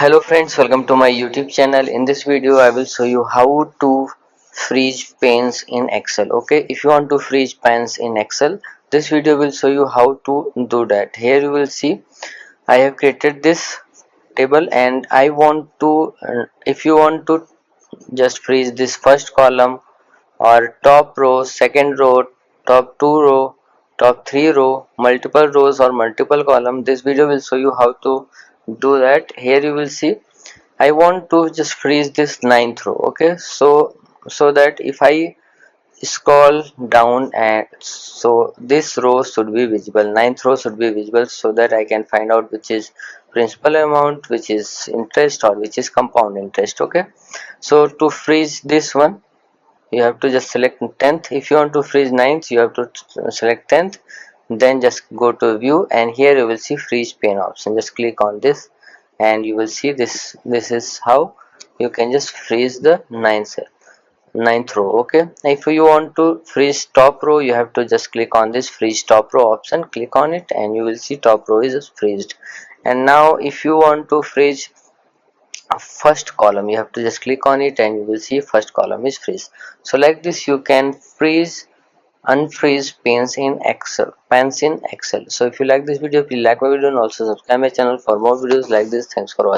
Hello friends, welcome to my YouTube channel. In this video I will show you how to freeze panes in Excel. Okay, if you want to freeze panes in Excel, this video will show you how to do that. Here you will see I have created this table and I want to if you want to just freeze this first column or top row, second row, top two row, top three row, multiple rows or multiple column, this video will show you how to do that. Here you will see I want to just freeze this ninth row. Okay, so that if I scroll down, and so this row should be visible, ninth row should be visible, so that I can find out which is principal amount, which is interest, or which is compound interest. Okay, so to freeze this one you have to just select 10th. If you want to freeze ninth, you have to select 10th, then just go to view, and here you will see freeze pane option. Just click on this and you will see this is how you can just freeze the ninth row. Okay, if you want to freeze top row, you have to just click on this freeze top row option, click on it, and you will see top row is freezed. And now if you want to freeze first column, you have to just click on it and you will see first column is freeze. So like this you can freeze unfreeze panes in Excel. So if you like this video, please like my video and also subscribe my channel for more videos like this. Thanks for watching.